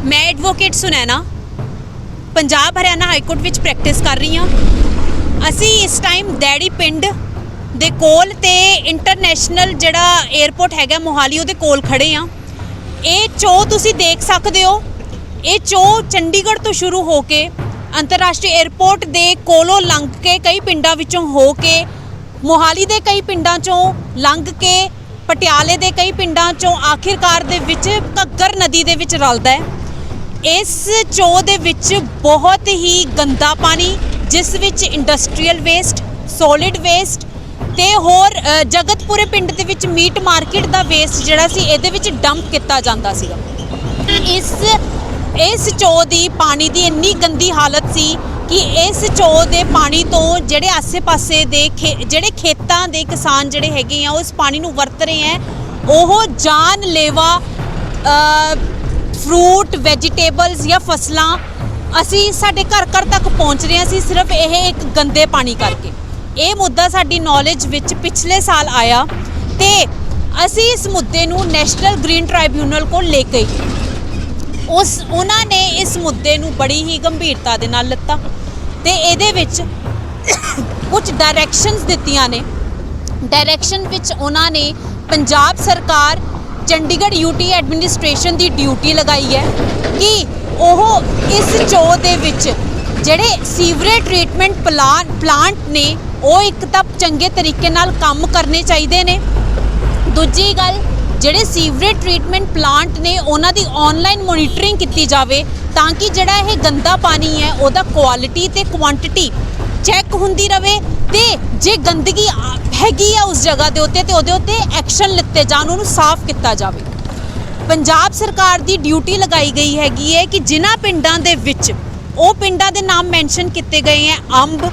मैं advocate Sunaina Punjab Haryana high court विच practice कर रही हाँ। असी इस टाइम दैड़ी पिंड दे कोल ते इंटरनेशनल जिहड़ा एयरपोर्ट हैगा मोहाली उहदे कोल खड़े हाँ। ये चो तुसी देख सकते हो, ये चो चंडीगढ़ तो शुरू हो के अंतरराष्ट्रीय एयरपोर्ट दे कोलों लंघ के कई पिंडां विचों हो के मोहाली दे कई पिंडां चों लंघ के पटियाले दे कई पिंडां चों आखिरकार दे विच घग्गर नदी दे विच रलदा है। इस चो दे विच बहुत ही गंदा पानी जिस विच इंडस्ट्रीयल वेस्ट, सॉलिड वेस्ट ते होर जगतपुरे पिंड दे विच मीट मार्केट दा वेस्ट जिहड़ा सी इहदे विच डंप किया जांदा सीगा। इस चो दी पानी दी इन्नी गंदी हालत सी कि इस चो दे पानी तो जिहड़े आसे पासे दे जिहड़े खेतां दे किसान जिहड़े हैगे आ उस पानी नूं वरत रहे हैं, ओह जानलेवा फ्रूट वैजीटेबल्स या फसलां असी साडे घर घर तक पहुँच रहे हैं सिर्फ यह एक गंदे पानी करके। ये मुद्दा साडी नॉलेज विच पिछले साल आया ते असी इस मुद्दे नूं नैशनल ग्रीन ट्राइब्यूनल को ले गए। उन्होंने इस मुद्दे नूं बड़ी ही गंभीरता दे नाल लिता ते इहदे विच कुछ डायरैक्शनस दित्तियां ने। डायरैक्शन विच उन्होंने पंजाब सरकार चंडीगढ़ यूटी एडमिनिस्ट्रेशन की ड्यूटी लगाई है कि ओह इस चो दे विच जिहड़े सीवरेज ट्रीटमेंट प्लांट ने वो एक तां चंगे तरीके नाल काम करने चाहिए ने। दूजी गल जिहड़े सीवरेज ट्रीटमेंट प्लांट ने उन्हां दी ऑनलाइन मॉनिटरिंग की जाए ताकि जिहड़ा ये गंदा पानी है उहदा क्वालिटी ते क्वांटिटी चैक हुंदी रहे ते जे गंदगी हैगी है उस जगह के उत्ते ते उहदे उत्ते एक्शन लिते जाण, उहनूं साफ किया जाए। पंजाब सरकार की ड्यूटी लगाई गई हैगी है कि जिन्हां पिंडां दे विच वो पिंडां दे नाम मैंशन किए गए हैं अंब,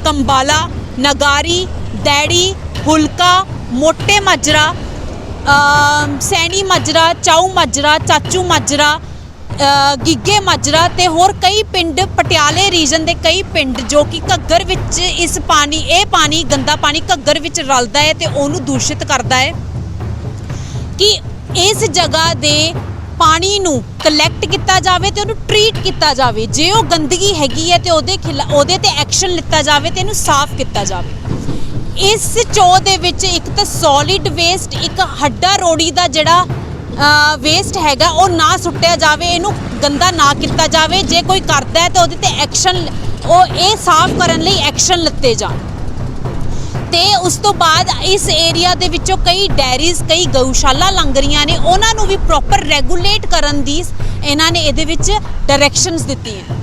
कंबाला, नगारी, दैड़ी, हुलका, मोटे माजरा, सैनी माजरा, चाऊ माजरा, चाचू माजरा, गिगे माजरा ते होर कई पिंड पटियाले रीजन के कई पिंड जो कि घग्गर विच इस पानी ये पानी गंदा पानी घग्गर विच रलदा है ते उहनूं दूषित करदा है कि इस जगह दे पानी नूं कलैक्ट किया जाए तो उहनूं ट्रीट किया जाए। जे वो गंदगी हैगी है तो उहदे ते एक्शन लिता जाए तो इहनूं साफ किया जाए। इस चो दे विच एक तो सॉलिड वेस्ट, एक हड्डा रोड़ी का जिहड़ा वेस्ट हैगा वो ना सुट्टिया जाए, इनू गंदा ना किया जाए। जे कोई करता है तो उहदे ते एक्शन ये साफ करने लई एक्शन लिते जाण ते उस तो बाद इस एरिया दे विचों कई डेयरीज कई गऊशाला लंघ रहीआं ने, उन्हां नूं भी प्रॉपर रेगूलेट करन दी इन्हां ने इहदे विच डायरैक्शनस दित्तियां।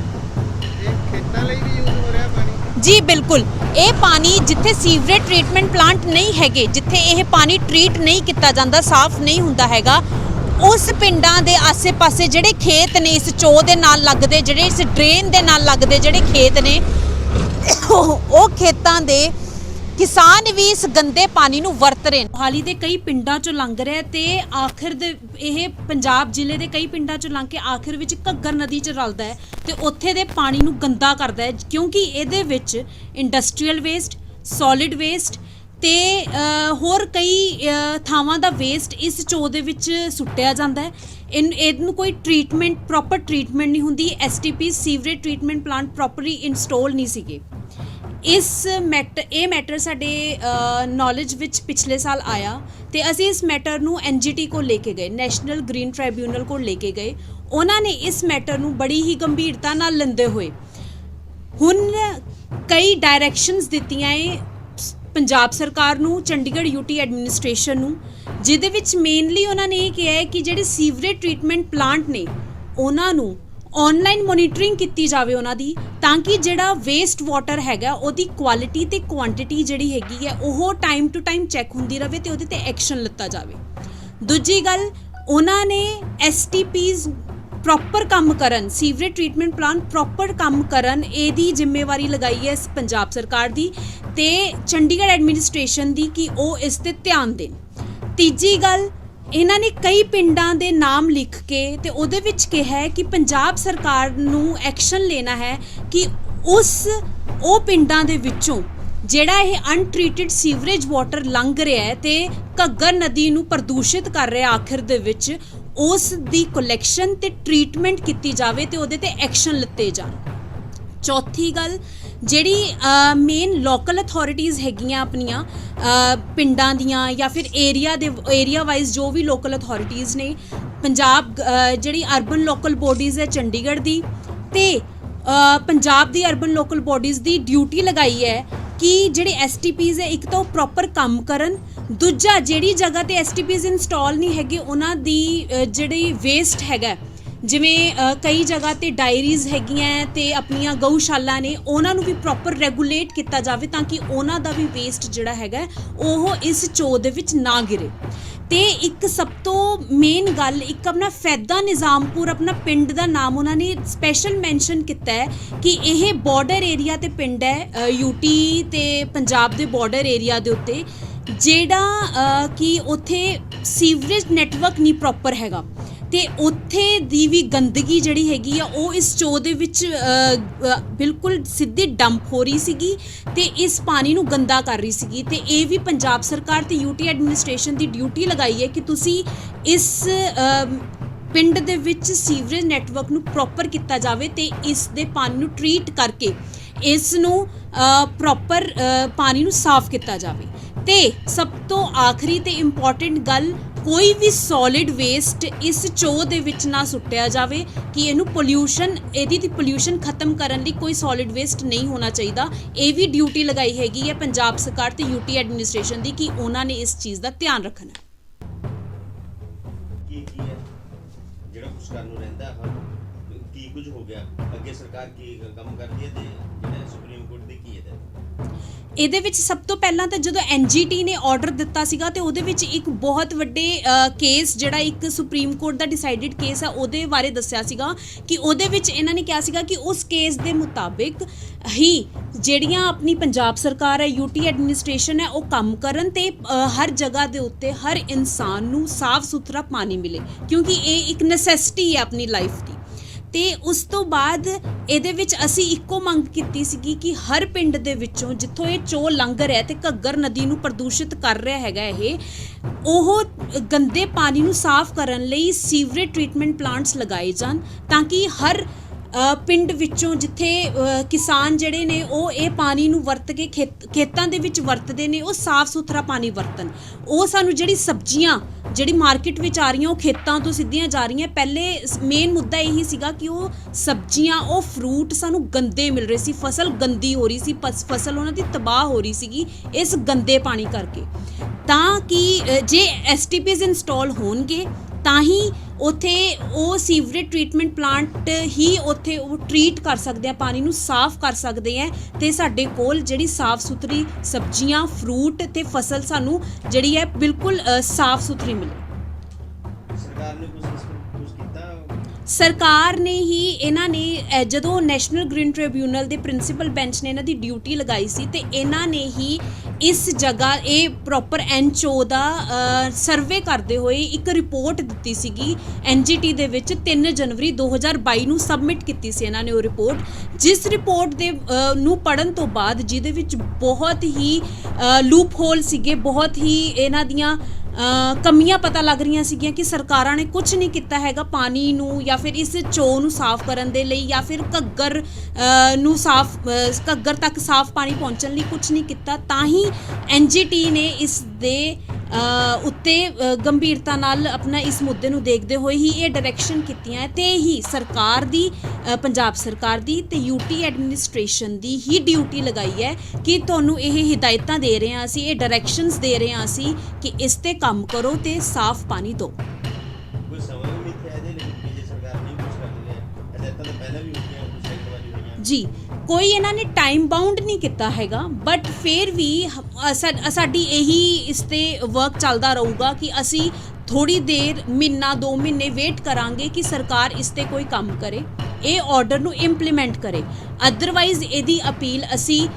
जी बिल्कुल, ये पानी जिथे सीवरेज ट्रीटमेंट प्लांट नहीं हैगे, जिथे यह पानी ट्रीट नहीं किया जाता, साफ नहीं हुंदा हैगा, उस पिंडां दे आसे पासे जिहड़े खेत ने इस चो दे नाल लगदे, जिहड़े इस ड्रेन दे नाल लगदे जिहड़े खेत ने वो खेतां दे किसान भी इस गंदे पानी नूं वरत रहे। मोहाली दे कई पिंडां चों लंघ रहा ते आखिर दे यह पंजाब जिले दे कई पिंडां चों लंघ के आखिर विच घग्गर नदी च रलदा है ते उत्थे दे पानी नूं गंदा करदा है क्योंकि इहदे विच इंडस्ट्रीयल वेस्ट, सॉलिड वेस्ट ते होर कई थावां दा वेस्ट इस चो दे विच सुट्टिया जांदा है। इहनूं कोई ट्रीटमेंट प्रॉपर ट्रीटमेंट नहीं हुंदी। STP sewerage treatment plant properly install नहीं सीगे। ये मैटर साडे नॉलेज विच पिछले साल आया तो असी इस मैटर नूं NGT को लेके गए, नैशनल ग्रीन ट्राइब्यूनल को लेके गए। उन्होंने इस मैटर नूं बड़ी ही गंभीरता नाल लैंदे होए हुण कई डायरैक्शनस दित्तियां पंजाब सरकार नूं, चंडीगढ़ यूटी एडमिनिस्ट्रेशन नूं, जिहदे विच मेनली उन्होंने ये कहा है कि जिहड़े सीवरेज ट्रीटमेंट प्लांट ने उन्हां नूं ऑनलाइन मॉनिटरिंग की जाए उन्हां दी ताकि जिहड़ा वेस्ट वाटर हैगा उहदी क्वालिटी ते क्वांटिटी जिहड़ी हैगी है वो टाइम टू टाइम चैक हुंदी रहे ते उहदे ते एक्शन लिता जाए। दूजी गल उन्होंने STPs प्रॉपर काम करन, सीवरेज ट्रीटमेंट प्लांट प्रॉपर काम करन, इहदी जिम्मेवारी लगाई है पंजाब सरकार दी ते चंडीगढ़ एडमिनिस्ट्रेशन दी कि वो इस ते ध्यान देन। तीजी गल इन्हां ने कई पिंडां दे नाम लिख के ते उहदे विच कहा है कि पंजाब सरकार नूं एक्शन लेना है कि वो पिंडां दे विचों ਜਿਹੜਾ ਇਹ ਅਨਟ੍ਰੀਟਡ ਸੀਵਰੇਜ ਵਾਟਰ ਲੰਘ ਰਿਹਾ ਹੈ ਤੇ ਘੱਗਰ ਨਦੀ ਨੂੰ ਪ੍ਰਦੂਸ਼ਿਤ ਕਰ ਰਿਹਾ ਆਖਿਰ ਦੇ ਵਿੱਚ ਉਸ ਦੀ ਕਲੈਕਸ਼ਨ ਤੇ ਟ੍ਰੀਟਮੈਂਟ ਕੀਤੀ ਜਾਵੇ ਤੇ ਉਹਦੇ ਤੇ ਐਕਸ਼ਨ ਲਿੱਤੇ ਜਾਣ। ਚੌਥੀ ਗੱਲ, ਜਿਹੜੀ ਮੇਨ ਲੋਕਲ ਅਥਾਰਟੀਜ਼ ਹੈਗੀਆਂ ਆਪਣੀਆਂ ਪਿੰਡਾਂ ਦੀਆਂ ਜਾਂ ਫਿਰ ਏਰੀਆ ਵਾਈਜ਼ ਜੋ ਵੀ ਲੋਕਲ ਅਥਾਰਟੀਜ਼ ਨੇ, ਪੰਜਾਬ ਜਿਹੜੀ ਅਰਬਨ ਲੋਕਲ ਬੋਡੀਜ਼ ਹੈ ਚੰਡੀਗੜ੍ਹ ਦੀ ਤੇ ਪੰਜਾਬ ਦੀ ਅਰਬਨ ਲੋਕਲ ਬੋਡੀਜ਼ ਦੀ ਡਿਊਟੀ ਲਗਾਈ ਹੈ ਕਿ ਜਿਹੜੇ ਐਸਟੀਪੀਜ਼ ਹੈ ਇੱਕ ਤਾਂ ਉਹ ਪ੍ਰੋਪਰ ਕੰਮ ਕਰਨ, ਦੂਜਾ ਜਿਹੜੀ ਜਗ੍ਹਾ ਤੇ ਐਸਟੀਪੀਜ਼ ਇੰਸਟਾਲ ਨਹੀਂ ਹੈਗੇ ਉਹਨਾਂ ਦੀ ਜਿਹੜੀ ਵੇਸਟ ਹੈਗਾ, ਜਿਵੇਂ ਕਈ ਜਗ੍ਹਾ ਤੇ ਡਾਇਰੀਜ਼ ਹੈਗੀਆਂ ਤੇ ਆਪਣੀਆਂ ਗਊਸ਼ਾਲਾ ਨੇ, ਉਹਨਾਂ ਨੂੰ ਵੀ ਪ੍ਰੋਪਰ ਰੈਗੂਲੇਟ ਕੀਤਾ ਜਾਵੇ ਤਾਂ ਕਿ ਉਹਨਾਂ ਦਾ ਵੀ ਵੇਸਟ ਜਿਹੜਾ ਹੈਗਾ ਉਹ ਇਸ ਚੋਅ ਦੇ ਵਿੱਚ ਨਾ ਗਿਰੇ। ਤੇ ਇੱਕ ਸਭ ਤੋਂ ਮੇਨ ਗੱਲ, ਇੱਕ ਆਪਣਾ ਫੈਦਾ ਨਿਜ਼ਾਮਪੁਰ ਆਪਣਾ ਪਿੰਡ ਦਾ ਨਾਮ ਉਹਨਾਂ ਨੇ ਸਪੈਸ਼ਲ ਮੈਂਸ਼ਨ ਕੀਤਾ ਹੈ ਕਿ ਇਹ ਬਾਰਡਰ ਏਰੀਆ ਤੇ ਪਿੰਡ ਹੈ ਯੂਟੀ ਤੇ ਪੰਜਾਬ ਦੇ ਬਾਰਡਰ ਏਰੀਆ ਦੇ ਉੱਤੇ, ਜਿਹੜਾ ਕਿ ਉੱਥੇ ਸੀਵਰੇਜ ਨੈਟਵਰਕ ਨਹੀਂ ਪ੍ਰੋਪਰ ਹੈਗਾ ਤੇ ਉੱਥੇ ਦੀ ਵੀ ਗੰਦਗੀ ਜਿਹੜੀ ਹੈਗੀ ਆ ਉਹ ਇਸ ਚੋਅ ਦੇ ਵਿੱਚ ਬਿਲਕੁਲ ਸਿੱਧੀ ਡੰਪ ਹੋ ਰਹੀ ਸੀਗੀ ਤੇ ਇਸ ਪਾਣੀ ਨੂੰ ਗੰਦਾ ਕਰ ਰਹੀ ਸੀਗੀ। ਤੇ ਇਹ ਵੀ ਪੰਜਾਬ ਸਰਕਾਰ ਤੇ ਯੂਟੀ ਐਡਮਿਨਿਸਟ੍ਰੇਸ਼ਨ ਦੀ ਡਿਊਟੀ ਲਗਾਈ ਹੈ ਕਿ ਤੁਸੀਂ ਇਸ ਪਿੰਡ ਦੇ ਵਿੱਚ ਸੀਵਰੇਜ ਨੈਟਵਰਕ ਨੂੰ ਪ੍ਰੋਪਰ ਕੀਤਾ ਜਾਵੇ ਤੇ ਇਸ ਦੇ ਪਾਣੀ ਨੂੰ ਟਰੀਟ ਕਰਕੇ ਇਸ ਨੂੰ ਪ੍ਰੋਪਰ ਪਾਣੀ ਨੂੰ ਸਾਫ਼ ਕੀਤਾ ਜਾਵੇ। ਤੇ ਸਭ ਤੋਂ ਆਖਰੀ ਤੇ ਇੰਪੋਰਟੈਂਟ ਗੱਲ, ਕੋਈ ਵੀ ਸੋਲਿਡ ਵੇਸਟ ਇਸ ਚੋਅ ਦੇ ਵਿੱਚ ਨਾ ਸੁੱਟਿਆ ਜਾਵੇ ਕਿ ਇਹਨੂੰ ਪੋਲਿਊਸ਼ਨ ਖਤਮ ਕਰਨ ਲਈ ਕੋਈ ਸੋਲਿਡ ਵੇਸਟ ਨਹੀਂ ਹੋਣਾ ਚਾਹੀਦਾ। ਇਹ ਵੀ ਡਿਊਟੀ ਲਗਾਈ ਹੈਗੀ ਹੈ ਪੰਜਾਬ ਸਰਕਾਰ ਤੇ ਯੂਟੀ ਐਡਮਿਨਿਸਟ੍ਰੇਸ਼ਨ ਦੀ ਕਿ ਉਹਨਾਂ ਨੇ ਇਸ ਚੀਜ਼ ਦਾ ਧਿਆਨ ਰੱਖਣਾ ਹੈ। ਕੀ ਹੈ ਜਿਹੜਾ ਕੁਝ ਕਰਨ ਨੂੰ ਰਹਿੰਦਾ ਕੀ ਕੁਝ ਹੋ ਗਿਆ, ਅੱਗੇ ਸਰਕਾਰ ਕੀ ਕੰਮ ਕਰਦੀ ਹੈ ਤੇ ਜਿਹੜਾ ਸੁਪਰੀਮ ਕੋਰਟ ਦੀ ਕੀ ਹੈ? ਇਹਦੇ ਵਿੱਚ ਸਭ ਤੋਂ ਪਹਿਲਾਂ ਤਾਂ ਜਦੋਂ ਐਨਜੀਟੀ ਨੇ ਆਰਡਰ ਦਿੱਤਾ ਸੀਗਾ ਤੇ ਉਹਦੇ ਵਿੱਚ ਇੱਕ ਬਹੁਤ ਵੱਡੇ ਕੇਸ, ਜਿਹੜਾ ਇੱਕ ਸੁਪਰੀਮ ਕੋਰਟ ਦਾ ਡਿਸਾਈਡਡ ਕੇਸ ਆ, ਉਹਦੇ ਬਾਰੇ ਦੱਸਿਆ ਸੀਗਾ ਕਿ ਉਹਦੇ ਵਿੱਚ ਇਹਨਾਂ ਨੇ ਕਿਹਾ ਸੀਗਾ ਕਿ ਉਸ ਕੇਸ ਦੇ ਮੁਤਾਬਿਕ ਹੀ ਜਿਹੜੀਆਂ ਆਪਣੀ ਪੰਜਾਬ ਸਰਕਾਰ ਹੈ, ਯੂਟੀ ਐਡਮਿਨਿਸਟ੍ਰੇਸ਼ਨ ਹੈ, ਉਹ ਕੰਮ ਕਰਨ ਤੇ ਹਰ ਜਗ੍ਹਾ ਦੇ ਉੱਤੇ ਹਰ ਇਨਸਾਨ ਨੂੰ ਸਾਫ਼ ਸੁਥਰਾ ਪਾਣੀ ਮਿਲੇ, ਕਿਉਂਕਿ ਇਹ ਇੱਕ ਨੈਸੈਸਿਟੀ ਹੈ ਆਪਣੀ ਲਾਈਫ ਦੀ। ਤੇ ਉਸ ਤੋਂ ਬਾਅਦ ਇਹਦੇ ਵਿੱਚ ਅਸੀਂ ਇੱਕੋ ਮੰਗ ਕੀਤੀ ਸੀਗੀ ਕਿ ਹਰ ਪਿੰਡ ਦੇ ਵਿੱਚੋਂ ਜਿੱਥੋਂ ਇਹ ਚੋਅ ਲੰਘ ਰਿਹਾ ਤੇ ਘੱਗਰ ਨਦੀ ਨੂੰ ਪ੍ਰਦੂਸ਼ਿਤ ਕਰ ਰਿਹਾ ਹੈਗਾ ਉਹ ਗੰਦੇ ਪਾਣੀ ਨੂੰ ਸਾਫ਼ ਕਰਨ ਲਈ ਸੀਵਰੇਜ ਟ੍ਰੀਟਮੈਂਟ ਪਲਾਂਟਸ ਲਗਾਏ ਜਾਣ ਤਾਂ ਕਿ ਹਰ ਪਿੰਡ ਵਿੱਚੋਂ ਜਿੱਥੇ ਕਿਸਾਨ ਜਿਹੜੇ ਨੇ ਉਹ ਇਹ ਪਾਣੀ ਨੂੰ ਵਰਤ ਕੇ ਖੇਤਾਂ ਦੇ ਵਿੱਚ ਵਰਤਦੇ ਨੇ, ਉਹ ਸਾਫ਼ ਸੁਥਰਾ ਪਾਣੀ ਵਰਤਣ। ਉਹ ਸਾਨੂੰ ਜਿਹੜੀ ਸਬਜ਼ੀਆਂ ਜਿਹੜੀ ਮਾਰਕੀਟ ਵਿੱਚ ਆ ਰਹੀਆਂ ਉਹ ਖੇਤਾਂ ਤੋਂ ਸਿੱਧੀਆਂ ਜਾ ਰਹੀਆਂ, ਪਹਿਲੇ ਮੇਨ ਮੁੱਦਾ ਇਹੀ ਸੀਗਾ ਕਿ ਉਹ ਸਬਜ਼ੀਆਂ ਉਹ ਫਰੂਟ ਸਾਨੂੰ ਗੰਦੇ ਮਿਲ ਰਹੇ ਸੀ, ਫਸਲ ਗੰਦੀ ਹੋ ਰਹੀ ਸੀ, ਫਸਲ ਉਹਨਾਂ ਦੀ ਤਬਾਹ ਹੋ ਰਹੀ ਸੀਗੀ ਇਸ ਗੰਦੇ ਪਾਣੀ ਕਰਕੇ। ਤਾਂ ਕਿ ਜੇ ਐਸਟੀਪੀਜ਼ ਇੰਸਟਾਲ ਹੋਣਗੇ ਤਾਂ ਹੀ ਉੱਥੇ ਉਹ ਸੀਵਰੇਜ ਟ੍ਰੀਟਮੈਂਟ ਪਲਾਂਟ ਹੀ ਉੱਥੇ ਉਹ ਟਰੀਟ ਕਰ ਸਕਦੇ ਆ, ਪਾਣੀ ਨੂੰ ਸਾਫ਼ ਕਰ ਸਕਦੇ ਆ ਤੇ ਸਾਡੇ ਕੋਲ ਜਿਹੜੀ ਸਾਫ਼ ਸੁਥਰੀ ਸਬਜ਼ੀਆਂ, ਫਰੂਟ ਤੇ ਫਸਲ ਸਾਨੂੰ ਜਿਹੜੀ ਹੈ ਬਿਲਕੁਲ ਸਾਫ਼ ਸੁਥਰੀ ਮਿਲੇ। ਸਰਕਾਰ ਨੇ ਕੁਝ ਕੀਤਾ? ਸਰਕਾਰ ਨੇ ਹੀ, ਇਹਨਾਂ ਨੇ ਜਦੋਂ ਨੈਸ਼ਨਲ ਗ੍ਰੀਨ ਟ੍ਰਿਬਿਊਨਲ ਦੇ ਪ੍ਰਿੰਸੀਪਲ ਬੈਂਚ ਨੇ ਇਹਨਾਂ ਦੀ ਡਿਊਟੀ ਲਗਾਈ ਸੀ ਤੇ ਇਹਨਾਂ ਨੇ ਹੀ ਇਸ ਜਗ੍ਹਾ ਇਹ ਪ੍ਰੋਪਰ ਐਨਚਓ ਦਾ ਸਰਵੇ ਕਰਦੇ ਹੋਏ ਇੱਕ ਰਿਪੋਰਟ ਦਿੱਤੀ ਸੀਗੀ ਐਨਜੀਟੀ ਦੇ ਵਿੱਚ 3 ਜਨਵਰੀ 2022 ਨੂੰ ਸਬਮਿਟ ਕੀਤੀ ਸੀ ਇਹਨਾਂ ਨੇ ਉਹ ਰਿਪੋਰਟ, ਜਿਸ ਰਿਪੋਰਟ ਦੇ ਨੂੰ ਪੜ੍ਹਨ ਤੋਂ ਬਾਅਦ ਜਿਹਦੇ ਵਿੱਚ ਬਹੁਤ ਹੀ ਲੂਪ ਹੋਲ ਸੀਗੇ, ਬਹੁਤ ਹੀ ਇਹਨਾਂ ਦੀਆਂ ਕਮੀਆਂ ਪਤਾ ਲੱਗ ਰਹੀਆਂ ਸੀਗੀਆਂ ਕਿ ਸਰਕਾਰਾਂ ਨੇ ਕੁਝ ਨਹੀਂ ਕੀਤਾ ਹੈਗਾ ਪਾਣੀ ਨੂੰ ਜਾਂ ਫਿਰ ਇਸ ਚੋਅ ਨੂੰ ਸਾਫ਼ ਕਰਨ ਦੇ ਲਈ ਜਾਂ ਫਿਰ ਘੱਗਰ ਤੱਕ ਸਾਫ਼ ਪਾਣੀ ਪਹੁੰਚਣ ਲਈ ਕੁਝ ਨਹੀਂ ਕੀਤਾ। ਤਾਂ ਹੀ ਐਨਜੀਟੀ ਨੇ ਇਸ ਦੇ ਉੱਤੇ ਗੰਭੀਰਤਾ ਨਾਲ ਆਪਣਾ ਇਸ ਮੁੱਦੇ ਨੂੰ ਦੇਖਦੇ ਹੋਏ ਹੀ ਇਹ ਡਾਇਰੈਕਸ਼ਨ ਕੀਤੀਆਂ ਤੇ ਹੀ ਸਰਕਾਰ ਦੀ, ਪੰਜਾਬ ਸਰਕਾਰ ਦੀ ਤੇ ਯੂਟੀ ਐਡਮਿਨਿਸਟ੍ਰੇਸ਼ਨ ਦੀ ਹੀ ਡਿਊਟੀ ਲਗਾਈ ਹੈ ਕਿ ਤੁਹਾਨੂੰ ਇਹ ਹਿਦਾਇਤਾਂ ਦੇ ਰਹੇ ਹਾਂ ਅਸੀਂ, ਇਹ ਡਾਇਰੈਕਸ਼ਨਸ ਦੇ ਰਹੇ ਹਾਂ ਅਸੀਂ ਕਿ ਇਸ ਤੇ ਕੰਮ ਕਰੋ ਤੇ ਸਾਫ਼ ਪਾਣੀ ਦਿਓ। ਕੋਈ ਸਮਾਂ ਵੀ ਮਿੱਥਿਆ ਇਹਦੇ ਲਈ ਜੇ ਸਰਕਾਰ ਨਹੀਂ ਕੁਝ ਕਰਦੀ ਹੈ, ਹਦਾਇਤਾਂ ਤਾਂ ਪਹਿਲਾਂ ਵੀ ਹੁੰਦੀਆਂ, ਕੁਝ ਇੱਕ ਵਾਰੀ ਹੋਈਆਂ ਜੀ, ਕੋਈ ਇਹਨਾਂ ਨੇ ਟਾਈਮ ਬਾਉਂਡ ਨਹੀਂ ਕੀਤਾ ਹੈਗਾ, ਬਟ ਫਿਰ ਵੀ ਸਾਡੀ ਇਹੀ ਇਸ ਤੇ ਵਰਕ ਚੱਲਦਾ ਰਹੂਗਾ ਕਿ ਅਸੀਂ ਥੋੜੀ ਦੇਰ, ਮਹੀਨਾ 2 ਮਹੀਨੇ ਵੇਟ ਕਰਾਂਗੇ ਕਿ ਸਰਕਾਰ ਇਸ ਤੇ ਕੋਈ ਕੰਮ ਕਰੇ, ਇਹ ਆਰਡਰ ਨੂੰ ਇੰਪਲੀਮੈਂਟ ਕਰੇ। ਅਦਰਵਾਈਜ਼ ਇਹਦੀ ਅਪੀਲ ਅਸੀਂ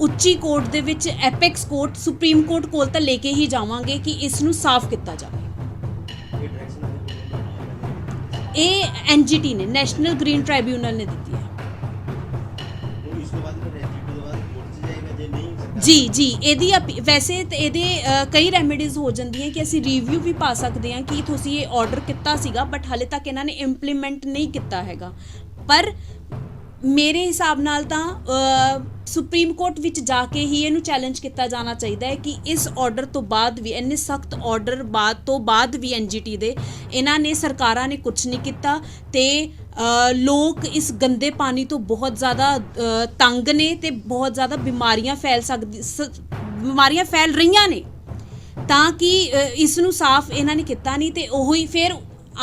ਉੱਚੀ ਕੋਰਟ ਦੇ ਵਿੱਚ, ਐਪੈਕਸ ਕੋਰਟ, ਸੁਪਰੀਮ ਕੋਰਟ ਕੋਲ ਤਾਂ ਲੈ ਕੇ ਹੀ ਜਾਵਾਂਗੇ ਕਿ ਇਸ ਨੂੰ ਸਾਫ਼ ਕੀਤਾ ਜਾਵੇ। ਇਹ ਐਨਜੀਟੀ ਨੇ, ਨੈਸ਼ਨਲ ਗ੍ਰੀਨ ਟ੍ਰਿਬਿਊਨਲ ਨੇ ਦਿੱਤੀ ਹੈ। ਜੀ ਇਹਦੀ ਵੈਸੇ ਤੇ ਇਹਦੇ ਕਈ ਰੈਮੇਡੀਜ਼ ਹੋ ਜਾਂਦੀਆਂ ਕਿ ਅਸੀਂ ਰਿਵਿਊ ਵੀ ਪਾ ਸਕਦੇ ਹਾਂ ਕਿ ਤੁਸੀਂ ਇਹ ਆਰਡਰ ਕੀਤਾ ਸੀਗਾ ਬਟ ਹਾਲੇ ਤੱਕ ਇਹਨਾਂ ਨੇ ਇੰਪਲੀਮੈਂਟ ਨਹੀਂ ਕੀਤਾ ਹੈਗਾ। ਪਰ ਮੇਰੇ ਹਿਸਾਬ ਨਾਲ ਤਾਂ ਸੁਪਰੀਮ ਕੋਰਟ ਵਿੱਚ ਜਾ ਕੇ ਹੀ ਇਹਨੂੰ ਚੈਲੰਜ ਕੀਤਾ ਜਾਣਾ ਚਾਹੀਦਾ ਹੈ ਕਿ ਇਸ ਆਰਡਰ ਤੋਂ ਬਾਅਦ ਵੀ, ਇੰਨੇ ਸਖਤ ਆਰਡਰ ਬਾਅਦ ਵੀ ਐਨਜੀਟੀ ਦੇ ਇਹਨਾਂ ਨੇ, ਸਰਕਾਰਾਂ ਨੇ ਕੁਝ ਨਹੀਂ ਕੀਤਾ ਤੇ ਲੋਕ ਇਸ ਗੰਦੇ ਪਾਣੀ ਤੋਂ ਬਹੁਤ ਜ਼ਿਆਦਾ ਤੰਗ ਨੇ ਤੇ ਬਹੁਤ ਜ਼ਿਆਦਾ ਬਿਮਾਰੀਆਂ ਫੈਲ ਰਹੀਆਂ ਨੇ, ਤਾਂ ਕਿ ਇਸ ਨੂੰ ਸਾਫ਼ ਇਹਨਾਂ ਨੇ ਕੀਤਾ ਨਹੀਂ ਤੇ ਉਹੀ ਫਿਰ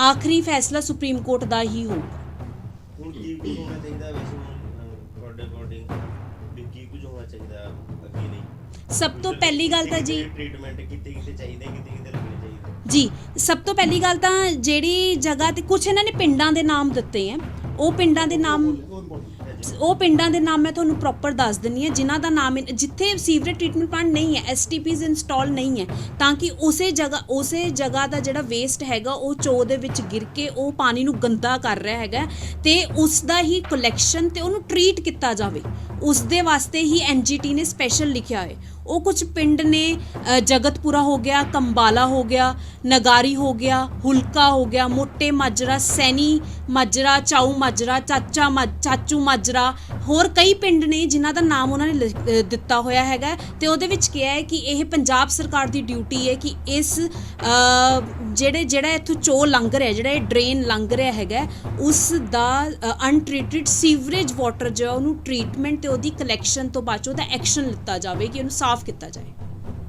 ਆਖਰੀ ਫੈਸਲਾ ਸੁਪਰੀਮ ਕੋਰਟ ਦਾ ਹੀ ਹੋਊਗਾ। ਹੁਣ ਕੀ ਕੁਝ ਹੋਣਾ ਚਾਹੀਦਾ ਵੈਸੇ ਤੁਹਾਡੇ ਅਕੋਰਡਿੰਗ, ਵੀ ਕੀ ਕੁਝ ਹੋਣਾ ਚਾਹੀਦਾ ਅੱਗੇ ਲਈ? ਸਭ ਤੋਂ ਪਹਿਲੀ ਗੱਲ ਤਾਂ ਜੀ ਟ੍ਰੀਟਮੈਂਟ ਕਿਤੇ ਚਾਹੀਦਾ, ਕਿਤੇ ਲੱਗਣੇ ਚਾਹੀਦੇ ਜੀ। ਸਭ ਤੋਂ ਪਹਿਲੀ ਗੱਲ ਤਾਂ ਜਿਹੜੀ ਜਗ੍ਹਾ ਤੇ ਕੁਝ ਇਹਨਾਂ ਨੇ ਪਿੰਡਾਂ ਦੇ ਨਾਮ ਦਿੱਤੇ ਆ, ਉਹ ਪਿੰਡਾਂ ਦੇ ਨਾਮ ਮੈਂ ਤੁਹਾਨੂੰ ਪ੍ਰੋਪਰ ਦੱਸ ਦਿੰਨੀ ਹਾਂ, ਜਿਨ੍ਹਾਂ ਦਾ ਨਾਮ ਜਿੱਥੇ ਸੀਵਰੇਜ ਟ੍ਰੀਟਮੈਂਟ ਪਲਾਂਟ ਨਹੀਂ ਹੈ, STPs ਇੰਸਟਾਲ ਨਹੀਂ ਹੈ, ਤਾਂ ਕਿ ਉਸੇ ਜਗ੍ਹਾ ਦਾ ਜਿਹੜਾ ਵੇਸਟ ਹੈਗਾ ਉਹ ਚੋ ਦੇ ਵਿੱਚ ਗਿਰ ਕੇ ਉਹ ਪਾਣੀ ਨੂੰ ਗੰਦਾ ਕਰ ਰਿਹਾ ਹੈਗਾ ਤੇ ਉਸ ਦਾ ਹੀ ਕਲੈਕਸ਼ਨ ਤੇ ਉਹਨੂੰ ਟਰੀਟ ਕੀਤਾ ਜਾਵੇ। ਉਸ ਦੇ ਵਾਸਤੇ ਹੀ NGT ਨੇ ਸਪੈਸ਼ਲ ਲਿਖਿਆ ਹੈ। ਉਹ ਕੁਝ ਪਿੰਡ ਨੇ ਜਗਤਪੁਰਾ ਹੋ ਗਿਆ, ਕੰਬਾਲਾ ਹੋ ਗਿਆ, ਨਗਾਰੀ ਹੋ ਗਿਆ, ਹੁਲਕਾ ਹੋ ਗਿਆ, ਮੋਟੇ ਮਾਜਰਾ, ਸੈਣੀ ਮਾਜਰਾ, ਚਾਊ ਮਾਜਰਾ, ਚਾਚੂ ਮਾਜਰਾ, ਹੋਰ ਕਈ ਪਿੰਡ ਨੇ ਜਿਨ੍ਹਾਂ ਦਾ ਨਾਮ ਉਹਨਾਂ ਨੇ ਦਿੱਤਾ ਹੋਇਆ ਹੈਗਾ ਤੇ ਉਹਦੇ ਵਿੱਚ ਕਿਹਾ ਹੈ ਕਿ ਇਹ ਪੰਜਾਬ ਸਰਕਾਰ ਦੀ ਡਿਊਟੀ ਹੈ ਕਿ ਇਸ ਜਿਹੜਾ ਇੱਥੋਂ ਚੋ ਲੰਘ ਰਿਹਾ, ਜਿਹੜਾ ਇਹ ਡਰੇਨ ਲੰਘ ਰਿਹਾ ਹੈਗਾ, ਉਸ ਦਾ ਅਨਟ੍ਰੀਟਡ ਸੀਵਰੇਜ ਵਾਟਰ ਜੋ ਉਹਨੂੰ ਟ੍ਰੀਟਮੈਂਟ ਤੇ ਉਹਦੀ ਕਲੈਕਸ਼ਨ ਤੋਂ ਬਾਅਦ ਉਹਦਾ ਐਕਸ਼ਨ ਲਿੱਤਾ ਜਾਵੇ ਕਿ ਉਹਨੂੰ ਸਾਫ਼ ਕੀਤਾ ਜਾਏ।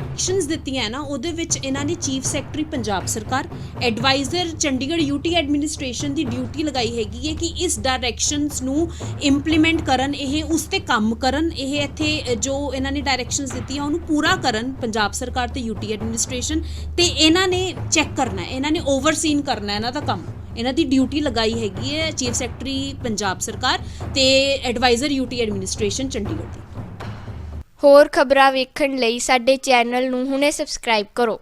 ਐਕਸ਼ਨਸ ਦਿੱਤੀਆਂ ਨਾ, ਉਹਦੇ ਵਿੱਚ ਇਹਨਾਂ ਨੇ ਚੀਫ ਸੈਕਟਰੀ ਪੰਜਾਬ ਸਰਕਾਰ, ਐਡਵਾਈਜ਼ਰ ਚੰਡੀਗੜ੍ਹ UT ਐਡਮਿਨਿਸਟ੍ਰੇਸ਼ਨ ਦੀ ਡਿਊਟੀ ਲਗਾਈ ਹੈਗੀ ਹੈ ਕਿ ਇਸ ਡਾਇਰੈਕਸ਼ਨਸ ਨੂੰ ਇੰਪਲੀਮੈਂਟ ਕਰਨ, ਇਹ ਉਸ ਤੇ ਕੰਮ ਕਰਨ, ਇਹ ਇੱਥੇ ਜੋ ਇਹਨਾਂ ਨੇ ਡਾਇਰੈਕਸ਼ਨਸ ਦਿੱਤੀਆਂ ਉਹਨੂੰ ਪੂਰਾ ਕਰਨ ਪੰਜਾਬ ਸਰਕਾਰ ਤੇ UT ਐਡਮਿਨਿਸਟ੍ਰੇਸ਼ਨ, ਤੇ ਇਹਨਾਂ ਨੇ ਚੈੱਕ ਕਰਨਾ, ਇਹਨਾਂ ਨੇ ਓਵਰਸੀਨ ਕਰਨਾ ਇਹਨਾਂ ਦਾ ਕੰਮ। ਇਹਨਾਂ ਦੀ ਡਿਊਟੀ ਲਗਾਈ ਹੈਗੀ ਹੈ ਚੀਫ ਸੈਕਟਰੀ ਪੰਜਾਬ ਸਰਕਾਰ ਤੇ ਐਡਵਾਈਜ਼ਰ UT ਐਡਮਿਨਿਸਟ੍ਰੇਸ਼ਨ ਚੰਡੀਗੜ੍ਹ ਦੀ। ਹੋਰ ਖਬਰਾਂ ਵੇਖਣ ਲਈ ਸਾਡੇ ਚੈਨਲ ਨੂੰ ਹੁਣੇ ਸਬਸਕ੍ਰਾਈਬ ਕਰੋ।